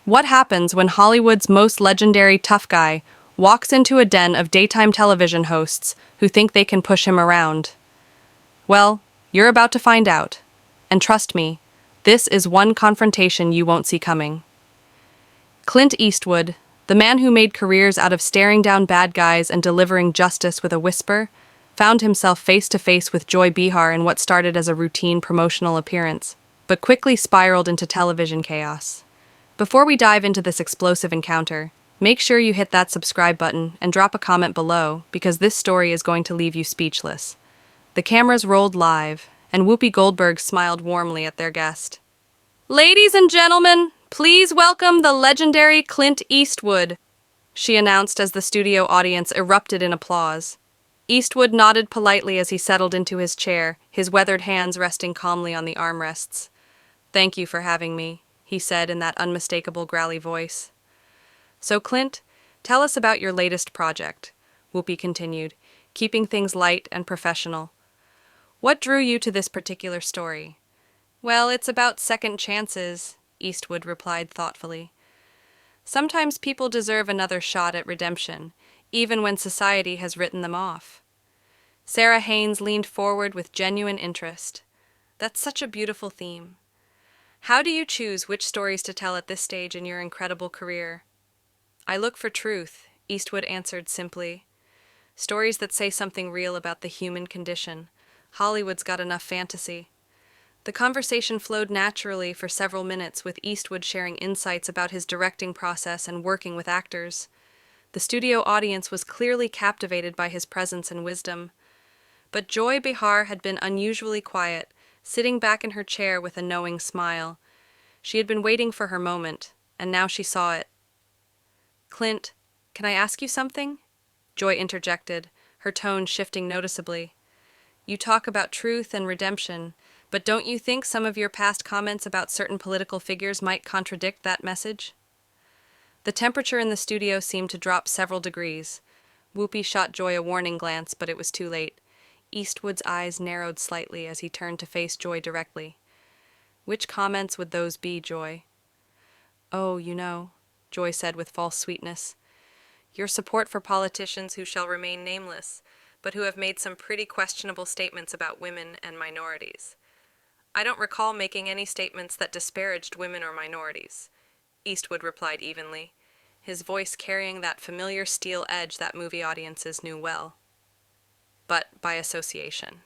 What happens when Hollywood's most legendary tough guy walks into a den of daytime television hosts who think they can push him around? Well, you're about to find out. And trust me, this is one confrontation you won't see coming. Clint Eastwood, the man who made careers out of staring down bad guys and delivering justice with a whisper, found himself face to face with Joy Behar in what started as a routine promotional appearance, but quickly spiraled into television chaos. Before we dive into this explosive encounter, make sure you hit that subscribe button and drop a comment below because this story is going to leave you speechless. The cameras rolled live, and Whoopi Goldberg smiled warmly at their guest. "Ladies and gentlemen, please welcome the legendary Clint Eastwood," she announced as the studio audience erupted in applause. Eastwood nodded politely as he settled into his chair, his weathered hands resting calmly on the armrests. "Thank you for having me," he said in that unmistakable growly voice. "So, Clint, tell us about your latest project," Whoopi continued, keeping things light and professional. "What drew you to this particular story?" "Well, it's about second chances," Eastwood replied thoughtfully. "Sometimes people deserve another shot at redemption, even when society has written them off." Sarah Haynes leaned forward with genuine interest. "That's such a beautiful theme. How do you choose which stories to tell at this stage in your incredible career?" "I look for truth," Eastwood answered simply. "Stories that say something real about the human condition. Hollywood's got enough fantasy." The conversation flowed naturally for several minutes, with Eastwood sharing insights about his directing process and working with actors. The studio audience was clearly captivated by his presence and wisdom. But Joy Behar had been unusually quiet, sitting back in her chair with a knowing smile. She had been waiting for her moment, and now she saw it. "Clint, can I ask you something?" Joy interjected, her tone shifting noticeably. "You talk about truth and redemption, but don't you think some of your past comments about certain political figures might contradict that message?" The temperature in the studio seemed to drop several degrees. Whoopi shot Joy a warning glance, but it was too late. Eastwood's eyes narrowed slightly as he turned to face Joy directly. "Which comments would those be, Joy?" "Oh, Joy said with false sweetness. "Your support for politicians who shall remain nameless, but who have made some pretty questionable statements about women and minorities." "I don't recall making any statements that disparaged women or minorities," Eastwood replied evenly, his voice carrying that familiar steel edge that movie audiences knew well. "But by association."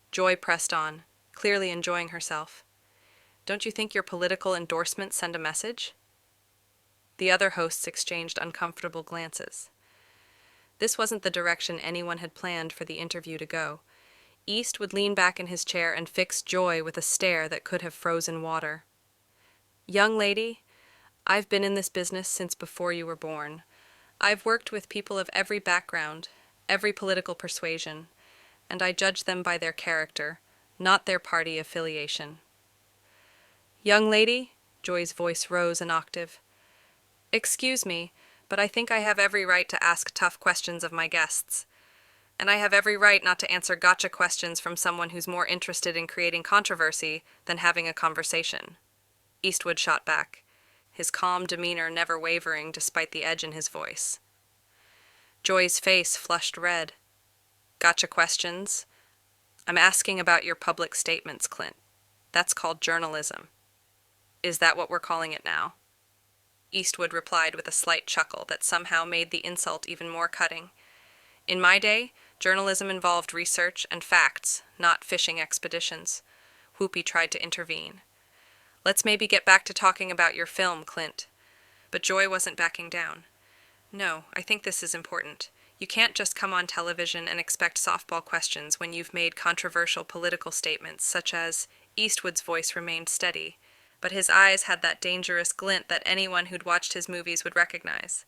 Joy pressed on, clearly enjoying herself. "Don't you think your political endorsements send a message?" The other hosts exchanged uncomfortable glances. This wasn't the direction anyone had planned for the interview to go. East would lean back in his chair and fix Joy with a stare that could have frozen water. "Young lady, I've been in this business since before you were born. I've worked with people of every background, every political persuasion, and I judge them by their character, not their party affiliation." "Young lady," Joy's voice rose an octave. "Excuse me, but I think I have every right to ask tough questions of my guests. And I have every right not to answer gotcha questions from someone who's more interested in creating controversy than having a conversation." Eastwood shot back, his calm demeanor never wavering despite the edge in his voice. Joy's face flushed red. "Gotcha questions? I'm asking about your public statements, Clint. That's called journalism. Is that what we're calling it now?" Eastwood replied with a slight chuckle that somehow made the insult even more cutting. "In my day, journalism involved research and facts, not fishing expeditions." Whoopi tried to intervene. "Let's maybe get back to talking about your film, Clint." But Joy wasn't backing down. "No, I think this is important. You can't just come on television and expect softball questions when you've made controversial political statements such as—" Eastwood's voice remained steady, but his eyes had that dangerous glint that anyone who'd watched his movies would recognize.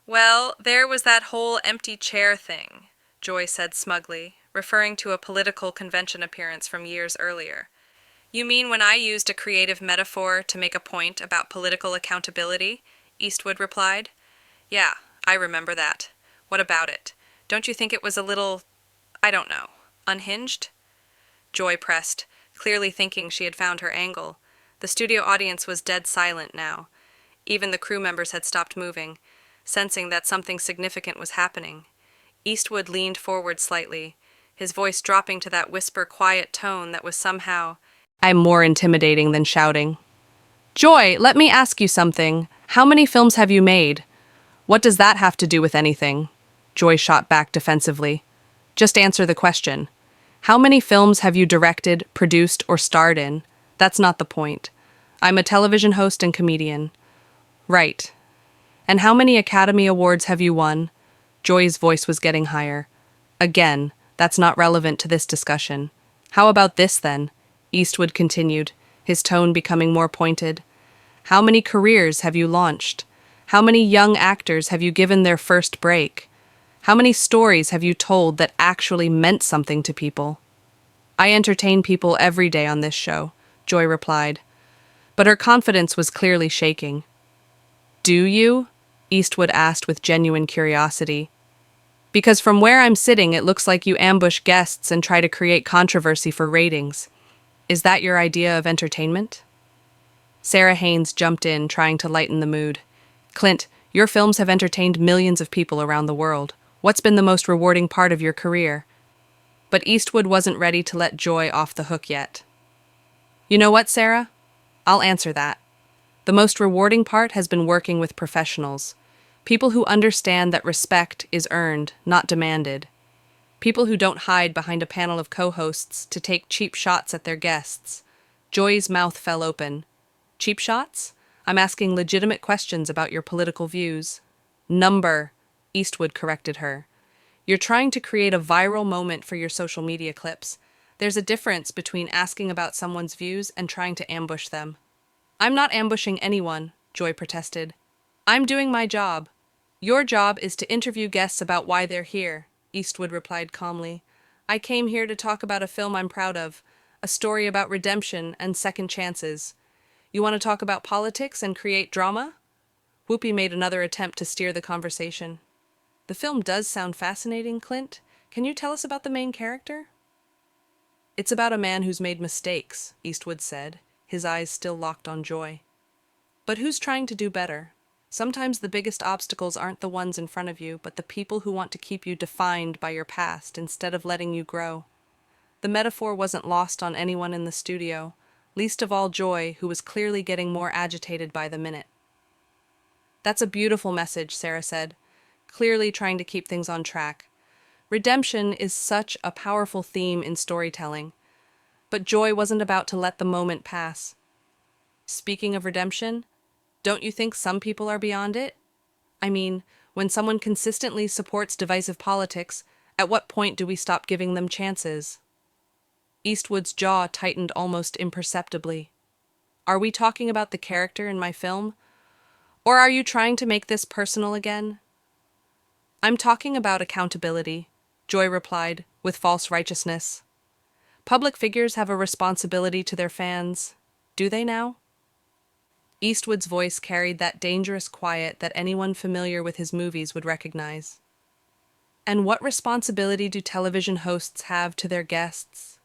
"Well, there was that whole empty chair thing," Joy said smugly, referring to a political convention appearance from years earlier. "You mean when I used a creative metaphor to make a point about political accountability?" Eastwood replied. "Yeah, I remember that. What about it? Don't you think it was a little, I don't know, unhinged?" Joy pressed, clearly thinking she had found her angle. The studio audience was dead silent now. Even the crew members had stopped moving, sensing that something significant was happening. Eastwood leaned forward slightly, his voice dropping to that whisper quiet tone that was somehow I'm more intimidating than shouting. Joy, let me ask you something. How many films have you made? What does that have to do with anything? Joy shot back defensively. Just answer the question. How many films have you directed, produced, or starred in? That's not the point. I'm a television host and comedian. Right. And how many Academy Awards have you won? Joy's voice was getting higher. Again, that's not relevant to this discussion. How about this then? Eastwood continued, his tone becoming more pointed. How many careers have you launched? How many young actors have you given their first break? How many stories have you told that actually meant something to people? I entertain people every day on this show, Joy replied. But her confidence was clearly shaking. Do you? Eastwood asked with genuine curiosity. Because from where I'm sitting, it looks like you ambush guests and try to create controversy for ratings. Is that your idea of entertainment? Sarah Haynes jumped in, trying to lighten the mood. Clint, your films have entertained millions of people around the world. What's been the most rewarding part of your career? But Eastwood wasn't ready to let Joy off the hook yet. You know what, Sarah? I'll answer that. The most rewarding part has been working with professionals. People who understand that respect is earned, not demanded. People who don't hide behind a panel of co-hosts to take cheap shots at their guests. Joy's mouth fell open. Cheap shots? I'm asking legitimate questions about your political views. Number, Eastwood corrected her. You're trying to create a viral moment for your social media clips. There's a difference between asking about someone's views and trying to ambush them. I'm not ambushing anyone, Joy protested. I'm doing my job. Your job is to interview guests about why they're here, Eastwood replied calmly. I came here to talk about a film I'm proud of, a story about redemption and second chances. You want to talk about politics and create drama? Whoopi made another attempt to steer the conversation. The film does sound fascinating, Clint. Can you tell us about the main character? It's about a man who's made mistakes, Eastwood said, his eyes still locked on Joy. But who's trying to do better? Sometimes the biggest obstacles aren't the ones in front of you, but the people who want to keep you defined by your past instead of letting you grow. The metaphor wasn't lost on anyone in the studio, least of all Joy, who was clearly getting more agitated by the minute. That's a beautiful message, Sarah said, clearly trying to keep things on track. Redemption is such a powerful theme in storytelling, but Joy wasn't about to let the moment pass. Speaking of redemption, don't you think some people are beyond it? I mean, when someone consistently supports divisive politics, at what point do we stop giving them chances? Eastwood's jaw tightened almost imperceptibly. Are we talking about the character in my film? Or are you trying to make this personal again? I'm talking about accountability, Joy replied, with false righteousness. Public figures have a responsibility to their fans. Do they now? Eastwood's voice carried that dangerous quiet that anyone familiar with his movies would recognize. And what responsibility do television hosts have to their guests?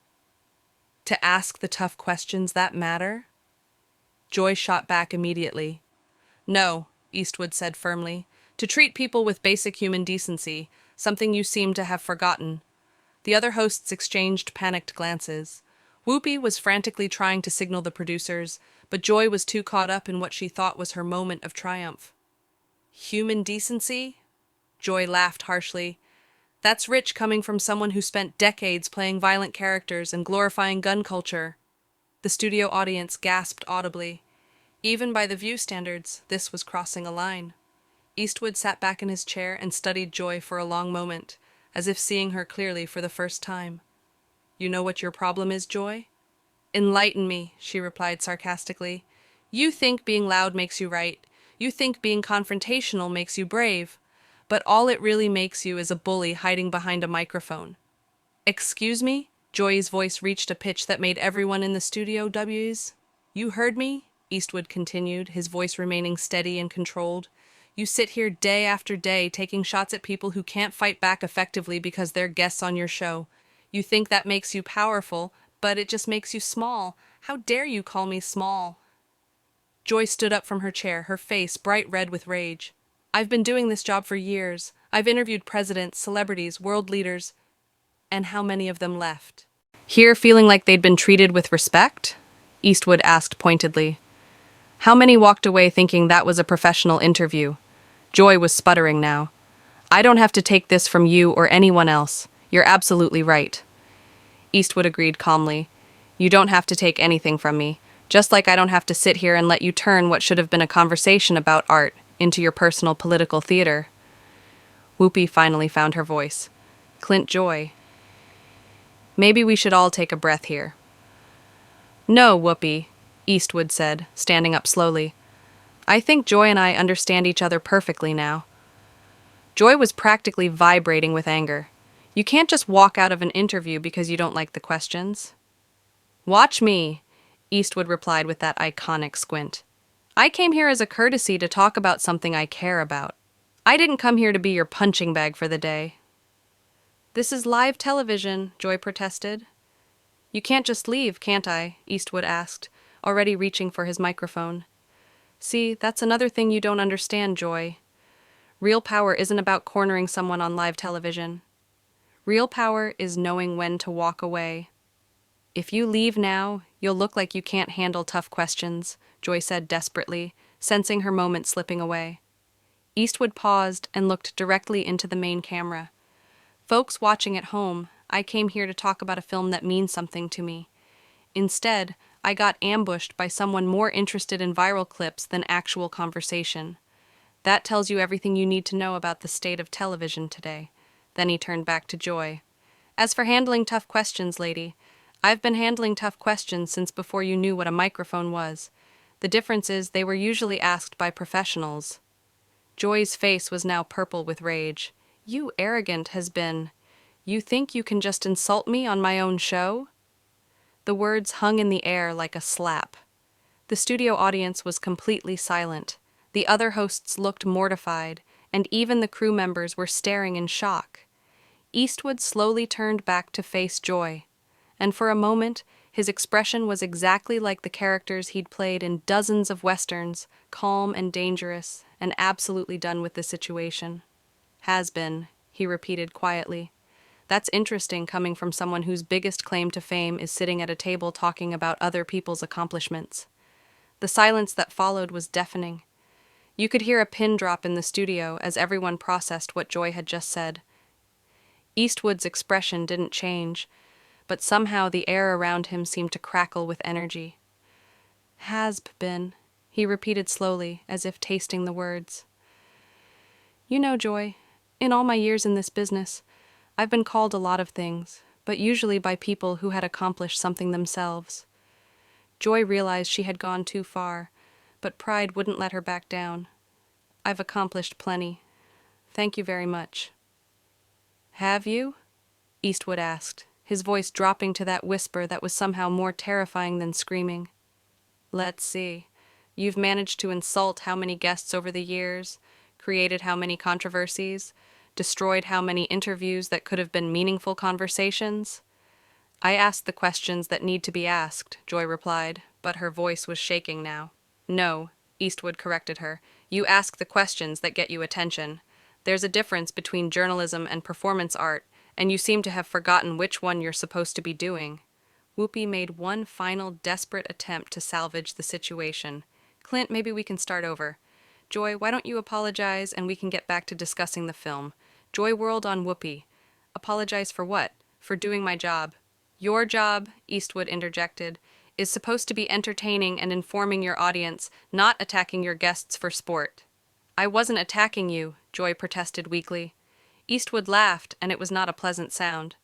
To ask the tough questions that matter? Joy shot back immediately. No, Eastwood said firmly, to treat people with basic human decency, something you seem to have forgotten. The other hosts exchanged panicked glances. Whoopi was frantically trying to signal the producers, but Joy was too caught up in what she thought was her moment of triumph. Human decency? Joy laughed harshly. That's rich coming from someone who spent decades playing violent characters and glorifying gun culture. The studio audience gasped audibly. Even by the View standards, this was crossing a line. Eastwood sat back in his chair and studied Joy for a long moment, as if seeing her clearly for the first time. You know what your problem is, Joy? Enlighten me, she replied sarcastically. You think being loud makes you right. You think being confrontational makes you brave. But all it really makes you is a bully hiding behind a microphone. Excuse me? Joy's voice reached a pitch that made everyone in the studio W's. You heard me? Eastwood continued, his voice remaining steady and controlled. You sit here day after day taking shots at people who can't fight back effectively because they're guests on your show. You think that makes you powerful, but it just makes you small. How dare you call me small? Joy stood up from her chair, her face bright red with rage. I've been doing this job for years. I've interviewed presidents, celebrities, world leaders, and how many of them left? Here, feeling like they'd been treated with respect? Eastwood asked pointedly. How many walked away thinking that was a professional interview? Joy was sputtering now. I don't have to take this from you or anyone else. You're absolutely right. Eastwood agreed calmly. You don't have to take anything from me, just like I don't have to sit here and let you turn what should have been a conversation about art into your personal political theater. Whoopi finally found her voice. Clint, Joy. Maybe we should all take a breath here. No, Whoopi, Eastwood said, standing up slowly. I think Joy and I understand each other perfectly now. Joy was practically vibrating with anger. You can't just walk out of an interview because you don't like the questions. Watch me, Eastwood replied with that iconic squint. I came here as a courtesy to talk about something I care about. I didn't come here to be your punching bag for the day. This is live television, Joy protested. You can't just leave, can't I? Eastwood asked, already reaching for his microphone. See, that's another thing you don't understand, Joy. Real power isn't about cornering someone on live television. Real power is knowing when to walk away. If you leave now, you'll look like you can't handle tough questions, Joy said desperately, sensing her moment slipping away. Eastwood paused and looked directly into the main camera. Folks watching at home, I came here to talk about a film that means something to me. Instead, I got ambushed by someone more interested in viral clips than actual conversation. That tells you everything you need to know about the state of television today. Then he turned back to Joy. As for handling tough questions, lady, I've been handling tough questions since before you knew what a microphone was. The difference is they were usually asked by professionals. Joy's face was now purple with rage. You arrogant has-been. You think you can just insult me on my own show? The words hung in the air like a slap. The studio audience was completely silent. The other hosts looked mortified, and even the crew members were staring in shock. Eastwood slowly turned back to face Joy, and for a moment, his expression was exactly like the characters he'd played in dozens of westerns, calm and dangerous, and absolutely done with the situation. Has been, he repeated quietly. That's interesting coming from someone whose biggest claim to fame is sitting at a table talking about other people's accomplishments. The silence that followed was deafening. You could hear a pin drop in the studio as everyone processed what Joy had just said. Eastwood's expression didn't change, but somehow the air around him seemed to crackle with energy. Has been, he repeated slowly, as if tasting the words. You know, Joy, in all my years in this business, I've been called a lot of things, but usually by people who had accomplished something themselves. Joy realized she had gone too far, but pride wouldn't let her back down. I've accomplished plenty. Thank you very much. Have you? Eastwood asked, his voice dropping to that whisper that was somehow more terrifying than screaming. Let's see. You've managed to insult how many guests over the years, created how many controversies, destroyed how many interviews that could have been meaningful conversations? I asked the questions that need to be asked, Joy replied, but her voice was shaking now. No, Eastwood corrected her. You ask the questions that get you attention. There's a difference between journalism and performance art, and you seem to have forgotten which one you're supposed to be doing. Whoopi made one final desperate attempt to salvage the situation. Clint, maybe we can start over. Joy, why don't you apologize and we can get back to discussing the film? Joy whirled on Whoopi. Apologize for what? For doing my job. Your job, Eastwood interjected, is supposed to be entertaining and informing your audience, not attacking your guests for sport. I wasn't attacking you, Joy protested weakly. Eastwood laughed, and it was not a pleasant sound.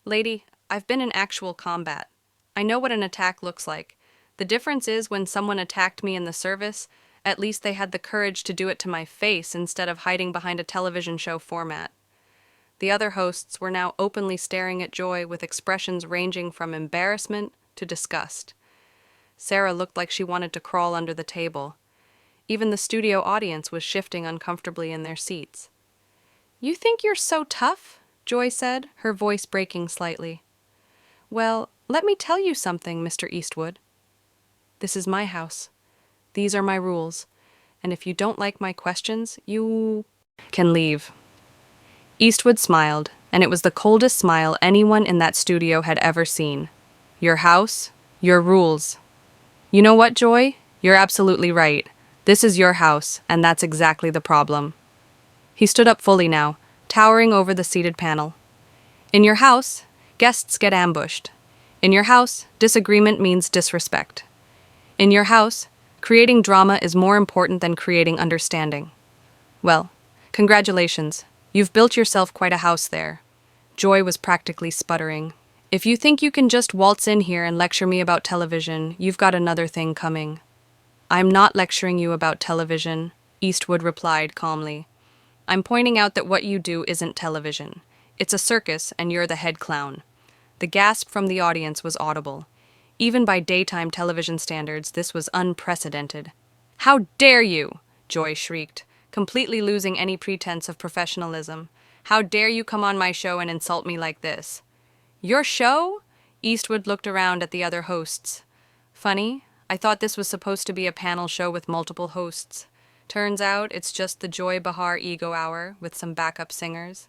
Lady, I've been in actual combat. I know what an attack looks like. The difference is when someone attacked me in the service, at least they had the courage to do it to my face instead of hiding behind a television show format. The other hosts were now openly staring at Joy with expressions ranging from embarrassment to disgust. Sarah looked like she wanted to crawl under the table. Even the studio audience was shifting uncomfortably in their seats. You think you're so tough? Joy said, her voice breaking slightly. Well, let me tell you something, Mr. Eastwood. This is my house. These are my rules. And if you don't like my questions, you can leave. Eastwood smiled, and it was the coldest smile anyone in that studio had ever seen. Your house, your rules. You know what, Joy? You're absolutely right. This is your house, and that's exactly the problem. He stood up fully now, towering over the seated panel. In your house, guests get ambushed. In your house, disagreement means disrespect. In your house, creating drama is more important than creating understanding. Well, congratulations. You've built yourself quite a house there. Joy was practically sputtering. If you think you can just waltz in here and lecture me about television, you've got another thing coming. I'm not lecturing you about television, Eastwood replied calmly. I'm pointing out that what you do isn't television. It's a circus, and you're the head clown. The gasp from the audience was audible. Even by daytime television standards, this was unprecedented. How dare you? Joy shrieked, completely losing any pretense of professionalism. How dare you come on my show and insult me like this? Your show? Eastwood looked around at the other hosts. Funny, I thought this was supposed to be a panel show with multiple hosts. Turns out it's just the Joy Behar Ego Hour with some backup singers.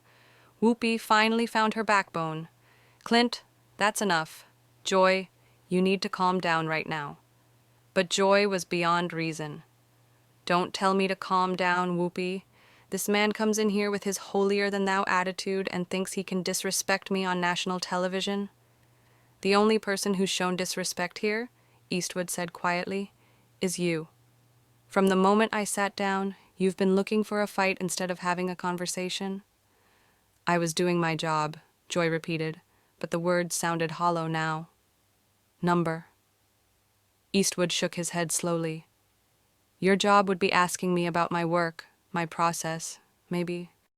Whoopi finally found her backbone. Clint, that's enough. Joy, you need to calm down right now. But Joy was beyond reason. Don't tell me to calm down, Whoopi. This man comes in here with his holier-than-thou attitude and thinks he can disrespect me on national television. The only person who's shown disrespect here, Eastwood said quietly, is you. From the moment I sat down, you've been looking for a fight instead of having a conversation. I was doing my job, Joy repeated, but the words sounded hollow now. Number. Eastwood shook his head slowly. Your job would be asking me about my work, my process, maybe